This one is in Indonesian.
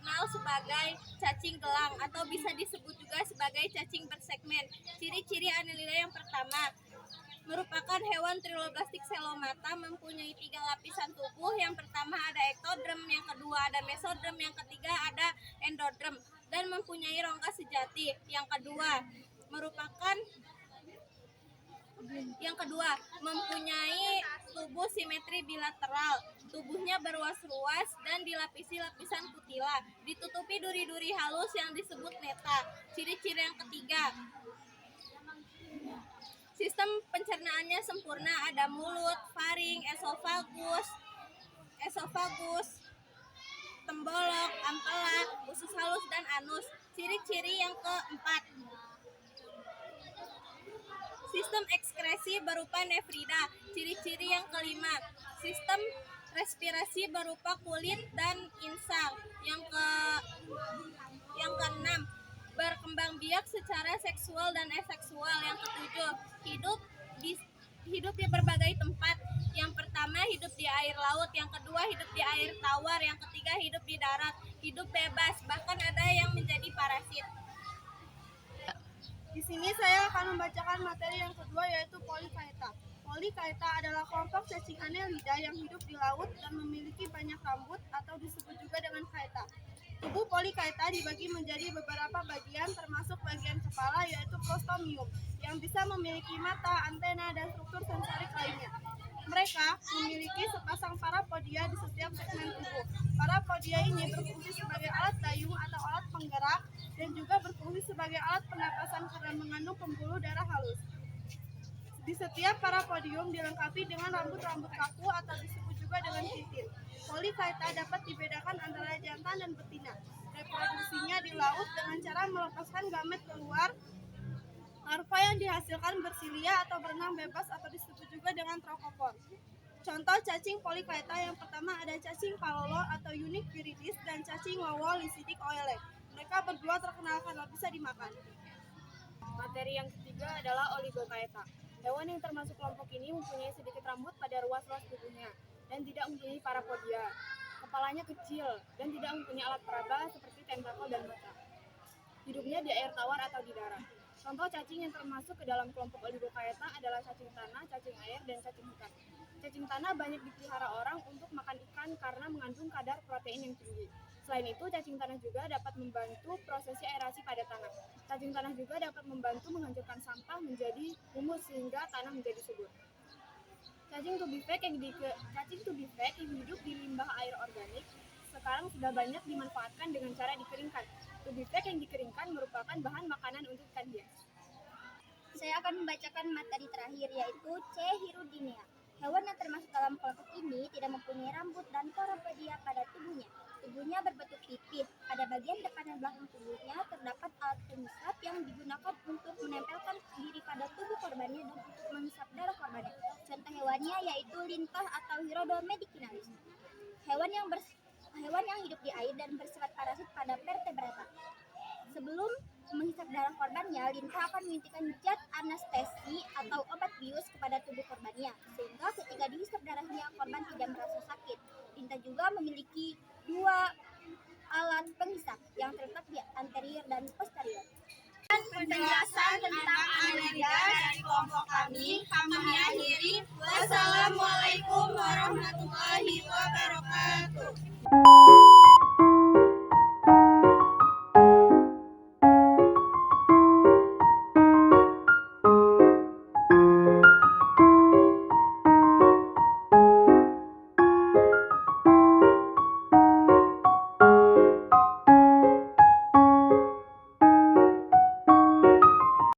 dikenal sebagai cacing gelang atau bisa disebut juga sebagai cacing bersegmen. Ciri-ciri Annelida yang pertama merupakan hewan triloblastik selomata, mempunyai 3 lapisan tubuh. Yang pertama ada ektodrem, yang kedua ada mesodrem, yang ketiga ada endodrem, dan mempunyai rongga sejati. Yang kedua mempunyai tubuh simetri bilateral, tubuhnya berruas-ruas dan dilapisi lapisan kutila, ditutupi duri-duri halus yang disebut neta. Ciri-ciri yang ketiga, sistem pencernaannya sempurna, ada mulut, faring, esofagus, tembolok, ampela, usus halus, dan anus. Ciri-ciri yang keempat, sistem ekskresi berupa nefrida. Ciri-ciri yang kelima, sistem respirasi berupa kulit dan insang. Yang keenam, berkembang biak secara seksual dan aseksual. Yang ketujuh, hidup di berbagai tempat. Yang pertama hidup di air laut, yang kedua hidup di air tawar, yang ketiga hidup di darat, hidup bebas, bahkan ada yang menjadi parasit. Di sini saya akan membacakan materi yang kedua, yaitu Polychaeta. Polychaeta adalah kelompok cacing Annelida yang hidup di laut dan memiliki banyak rambut atau disebut juga dengan chaeta. Tubuh Polychaeta dibagi menjadi beberapa bagian, termasuk bagian kepala, yaitu prostomium, yang bisa memiliki mata, antena, dan struktur sensorik lainnya. Mereka memiliki sepasang parapodia di setiap segmen tubuh. Parapodia ini berfungsi sebagai alat dayung atau alat penggerak, dan juga berfungsi sebagai alat pernapasan karena mengandung pembuluh darah halus. Di setiap parapodium dilengkapi dengan rambut-rambut kaku atau disebut juga dengan titin. Polychaeta dapat dibedakan antara jantan dan betina. Reproduksinya di laut dengan cara melepaskan gamet keluar. Larva yang dihasilkan bersilia atau berenang bebas atau disebut juga dengan trokopor. Contoh cacing Polychaeta yang pertama ada cacing palolo atau Unique viridis dan cacing wowo Lycidic oele. Mereka berdua terkenal karena bisa dimakan. Materi yang ketiga adalah Oligochaeta. Hewan yang termasuk kelompok ini mempunyai sedikit rambut pada ruas-ruas tubuhnya dan tidak mempunyai parapodia. Kepalanya kecil dan tidak mempunyai alat peraba seperti tentakel dan mata. Hidupnya di air tawar atau di darat. Contoh cacing yang termasuk ke dalam kelompok Oligochaeta adalah cacing tanah, cacing air, dan cacing hutan. Cacing tanah banyak dipelihara orang untuk makan ikan karena mengandung kadar protein yang tinggi. Selain itu, cacing tanah juga dapat membantu prosesi aerasi pada tanah. Cacing tanah juga dapat membantu menghancurkan sampah menjadi humus sehingga tanah menjadi subur. Cacing tubifek yang hidup di limbah air organik sekarang sudah banyak dimanfaatkan dengan cara dikeringkan. Tubifek yang dikeringkan merupakan bahan makanan untuk ikan hias. Saya akan membacakan materi terakhir, yaitu C. hirudinea. Hewan yang termasuk dalam kelompok ini tidak mempunyai rambut dan parapodia pada tubuhnya. Tubuhnya berbentuk pipih. Pada bagian depan dan belakang tubuhnya terdapat alat pengisap yang digunakan untuk menempelkan diri pada tubuh korbannya dan untuk mengisap darah korbannya. Contoh hewannya yaitu lintah atau Hirodo medicinalis. Hewan yang hidup di air dan bersifat parasit pada vertebrata. Sebelum menghisap darah korbannya, lintah akan menyuntikkan zat anestesi atau obat bius kepada tubuh korbannya, sehingga ketika dihisap darahnya, korban tidak merasa sakit. Lintah juga memiliki 2 alat penghisap yang terletak di anterior dan posterior. Penjelasan tentang Annelida dari kelompok kami akhiri. Wassalamualaikum warahmatullahi wabarakatuh.